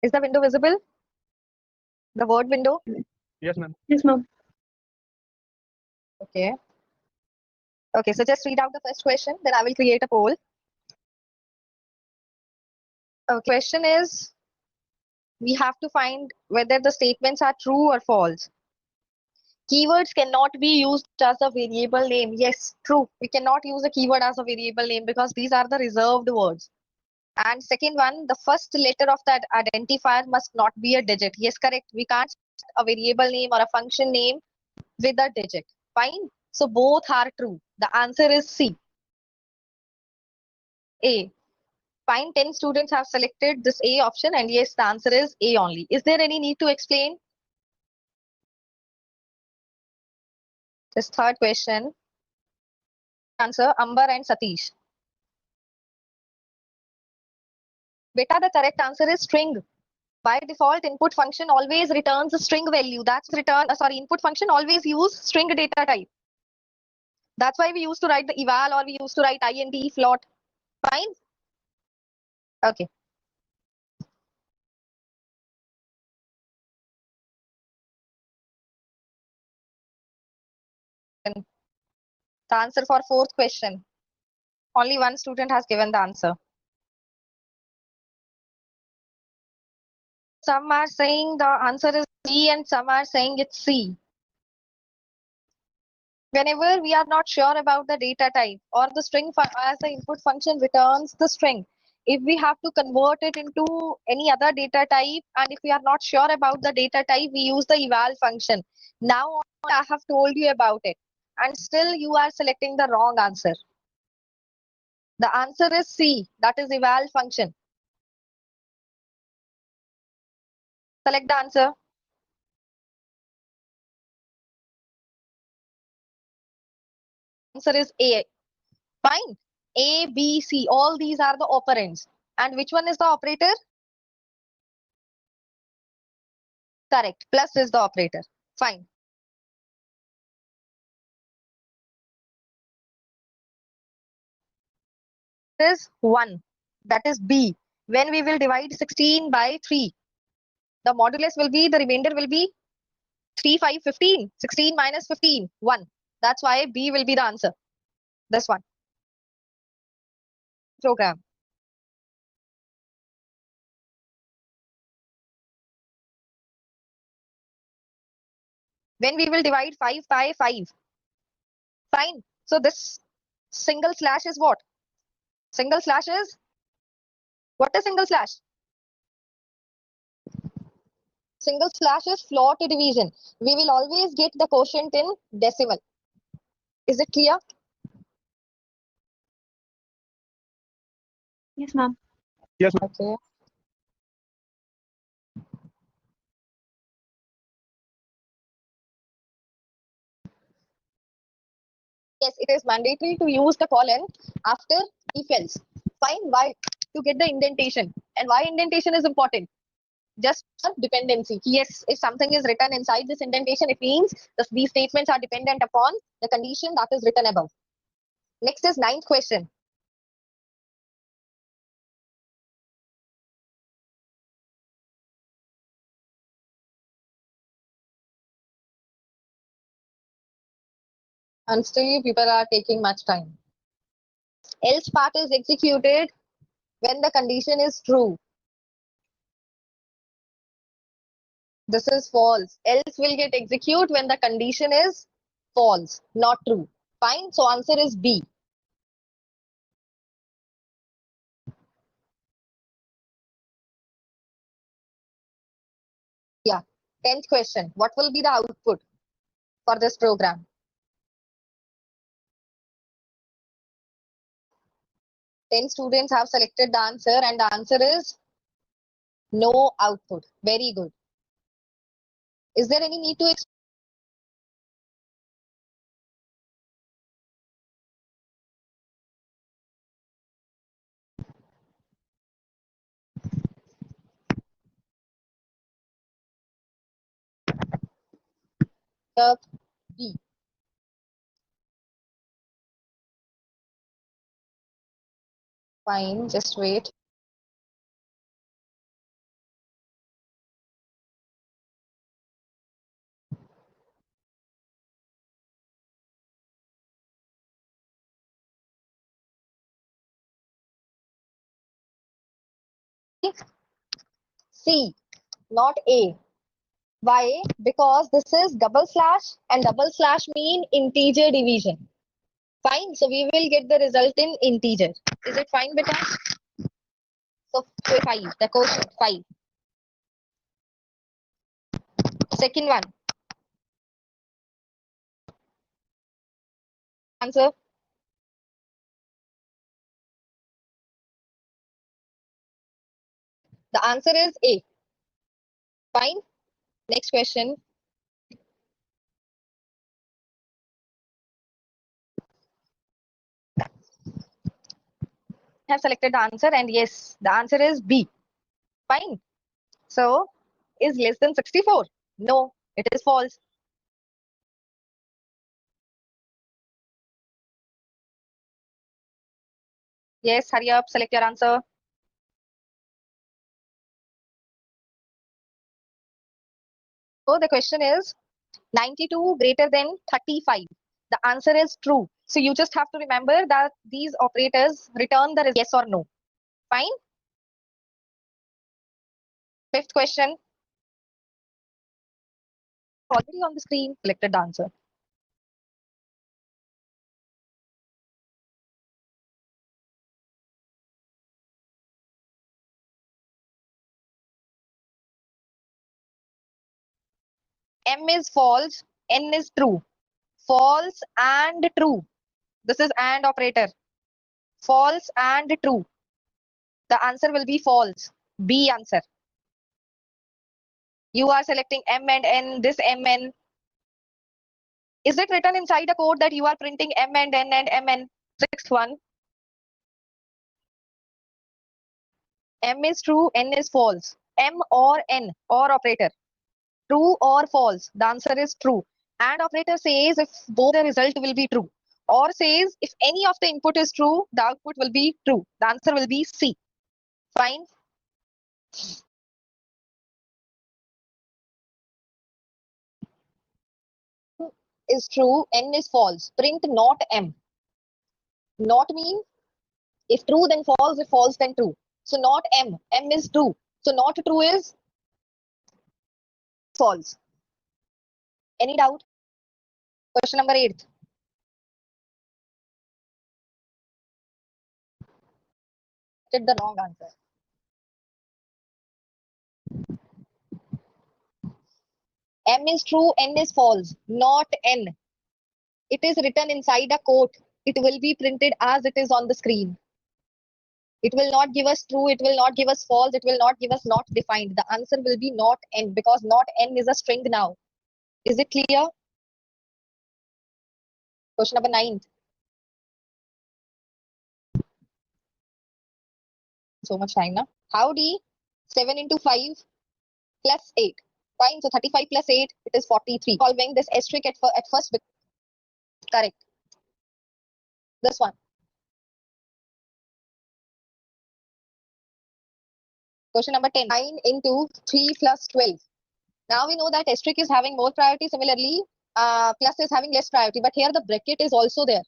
Is the window visible? The word window? Yes, ma'am. Yes, ma'am. Okay. Okay, so just read out the first question, then I will create a poll. Okay, question is, we have to find whether the statements are true or false. Keywords cannot be used as a variable name. Yes, true. We cannot use a keyword as a variable name because these are the reserved words. And second one, the first letter of that identifier must not be a digit. Yes, correct. We can't start a variable name or a function name with a digit. Fine. So both are true. The answer is C. A. Fine. 10 students have selected this A option, and yes, the answer is A only. Is there any need to explain? This third question. Answer Amber and Satish. Beta, the correct answer is string. By default, input function always returns a string value. That's input function always use string data type. That's why we used to write the eval or we used to write int float. Fine. Okay. And the answer for fourth question. Only one student has given the answer. Some are saying the answer is B and some are saying it's C. Whenever we are not sure about the data type or the string as the input function returns the string, if we have to convert it into any other data type and if we are not sure about the data type, we use the eval function. Now I have told you about it and still you are selecting the wrong answer. The answer is C, that is eval function. Select the answer. Answer is A. Fine. A, B, C, all these are the operands. And which one is the operator? Correct. Plus is the operator. Fine. Is 1. That is B. When we will divide 16 by 3, the modulus will be, the remainder will be 3, 5, 15. 16 minus 15, 1. That's why B will be the answer. This one. Program. When we will divide 5 by 5. Fine. So this single slash is what? Single slash is? What is single slash? Single slash is float division. We will always get the quotient in decimal. Is it clear? Yes, ma'am. Yes, ma'am. Okay. Yes, it is mandatory to use the colon after if else. Fine. Why? To get the indentation. And why indentation is important? Just for dependency. Yes, if something is written inside this indentation, it means these statements are dependent upon the condition that is written above. Next is ninth question. And still you people are taking much time. Else part is executed when the condition is true. This is false. Else will get execute when the condition is false, not true. Fine. So answer is B. Yeah. 10th question. What will be the output for this program? Ten students have selected the answer and the answer is no output. Very good. Is there any need to explain? B. Fine, just wait. C, not A. Why? Because this is double slash and double slash mean integer division. Fine. So we will get the result in integer. Is it fine, beta? So 5, the quotient 5. Second one. Answer. The answer is A. Fine. Next question. Have selected the answer, and yes, the answer is B. Fine. So, is less than 64? No, it is false. Yes, hurry up, select your answer. So the question is 92 greater than 35. The answer is true. So you just have to remember that these operators return the yes or no. Fine. Fifth question. Already on the screen, selected the answer. M is false, N is true. False and true. This is AND operator. False and true. The answer will be false. B answer. You are selecting M and N, this MN. Is it written inside a code that you are printing M and N and MN? Sixth one. M is true, N is false. M or N or operator. True or false? The answer is true. And operator says if both the result will be true. Or says if any of the input is true, the output will be true. The answer will be C. Fine. Is true, N is false. Print not M. Not mean if true then false, if false then true. So not M. M is true. So not true is false. Any doubt? Question number 8. Get the wrong answer. M is true, N is false. Not N. It is written inside a quote. It will be printed as it is on the screen. It will not give us true. It will not give us false. It will not give us not defined. The answer will be not N because not N is a string now. Is it clear? Question number 9. So much time now. How D 7 into 5 plus 8. Fine. So 35 plus 8, it is 43. Solving this asterisk at first. Correct. This one. Question number 10. 9 into 3 plus 12. Now we know that asterisk is having more priority. Similarly, plus is having less priority. But here the bracket is also there.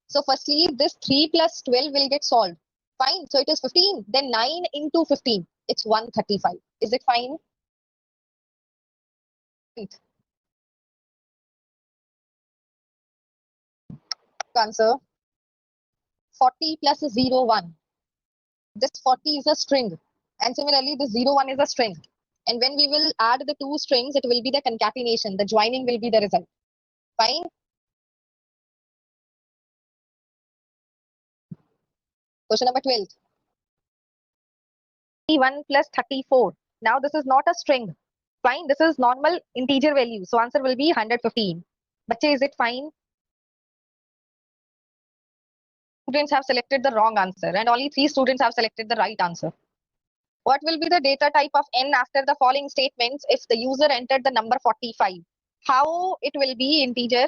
So firstly, this 3 plus 12 will get solved. Fine. So it is 15. Then 9 into 15. It's 135. Is it fine? Answer. 40 plus 0, 1. This 40 is a string. And similarly, this 0, 1 is a string. And when we will add the two strings, it will be the concatenation. The joining will be the result. Fine. Question number 12. 31 plus 34. Now this is not a string. Fine. This is normal integer value. So answer will be 115. But is it fine? Students have selected the wrong answer and only 3 students have selected the right answer. What will be the data type of N after the following statements if the user entered the number 45? How it will be integer?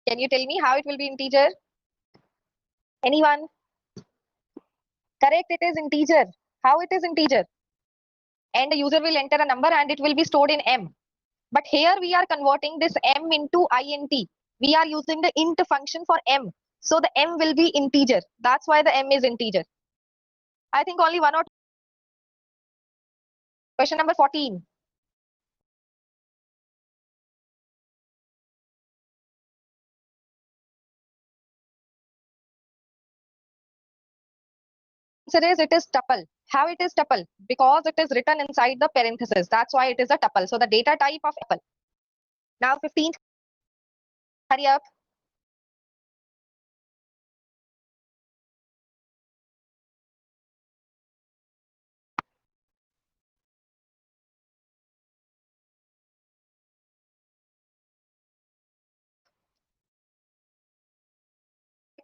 Can you tell me how it will be integer? Anyone? Correct, it is integer. How it is integer? And the user will enter a number and it will be stored in M. But here we are converting this M into int. We are using the int function for M. So the m will be integer. That's why the m is integer. I think only one or two. Question number 14. Answer is it is tuple. How it is tuple? Because it is written inside the parenthesis. That's why it is a tuple. So the data type of tuple. Now 15th. Hurry up.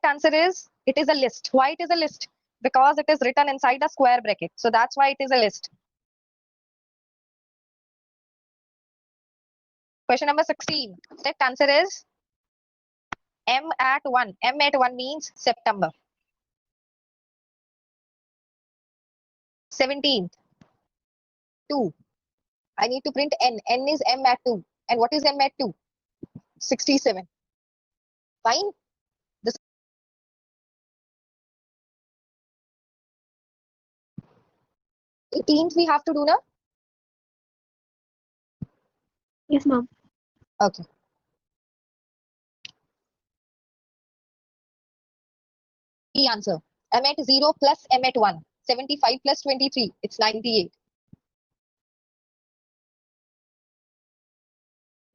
Answer is it is a list. Why it is a list? Because it is written inside a square bracket. So that's why it is a list. Question number 16. Correct answer is M at 1. M at 1 means September. 17th. 2. I need to print N. N is M at 2. And what is M at 2? 67. Fine. The 18th we have to do now. Yes, ma'am. Okay. The answer. M at 0 plus M at 1. 75 plus 23. It's 98.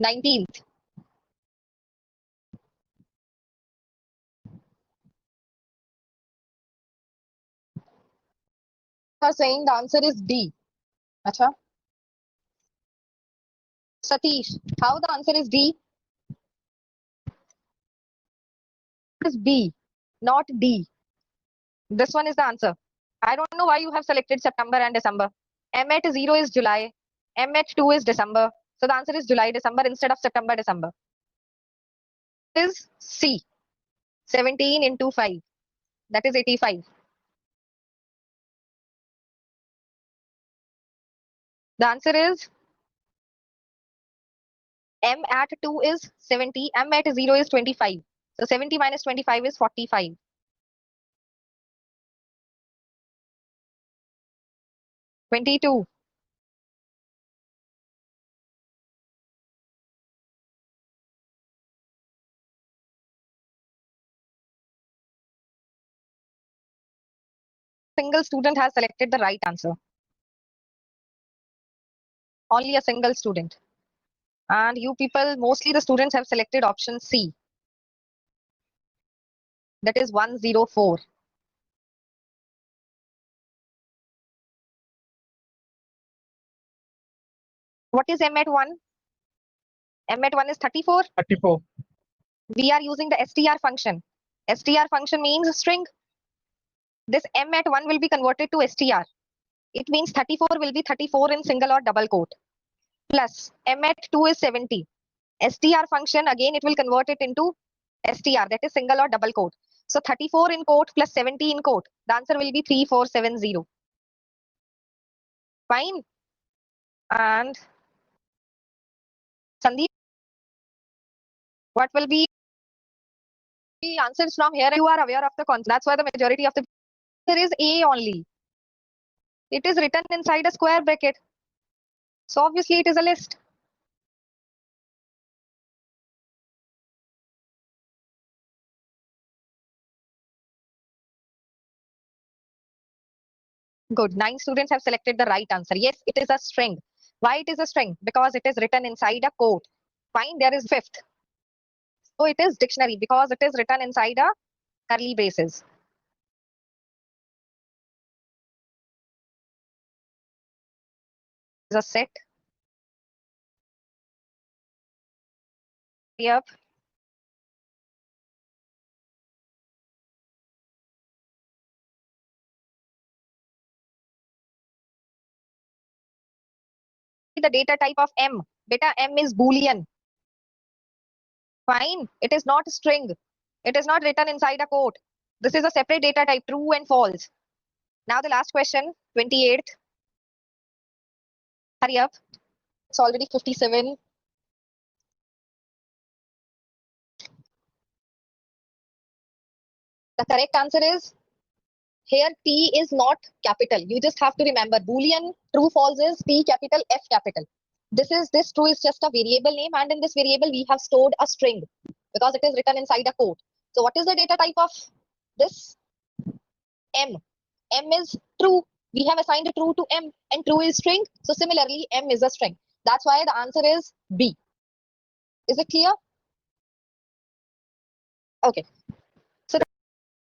19th. Are saying the answer is D. Acha. Satish, how the answer is D? It is B, not D. This one is the answer. I don't know why you have selected September and December. M at 0 is July. M at 2 is December. So the answer is July, December instead of September, December. Is C. 17 into 5. That is 85. The answer is M at 2 is 70. M at 0 is 25. So 70 minus 25 is 45. 22. Single student has selected the right answer. Only a single student. And you people, mostly the students have selected option C. That is 104. What is M at 1? M at 1 is 34. 34. We are using the str function. Str function means string. This M at 1 will be converted to str. It means 34 will be 34 in single or double quote. Plus M at 2 is 70. Str function again it will convert it into str, that is single or double quote. So 34 in quote plus 70 in quote. The answer will be 3470. Fine. And Sandeep, what will be the answers from here? You are aware of the concept. That's why the majority of the answer is A only. It is written inside a square bracket. So obviously it is a list. Good. 9 students have selected the right answer. Yes, it is a string. Why it is a string? Because it is written inside a quote. Fine, there is fifth. So it is dictionary because it is written inside a curly braces. Is a set. Yep. The data type of M. Beta M is Boolean. Fine. It is not string. It is not written inside a quote. This is a separate data type, true and false. Now the last question, 28th. Hurry up. It's already 57. The correct answer is here T is not capital. You just have to remember Boolean true false is T capital F capital. This true is just a variable name, and in this variable we have stored a string because it is written inside a quote. So what is the data type of this? M. M is true. We have assigned a true to M, and true is string. So similarly, M is a string. That's why the answer is B. Is it clear? Okay.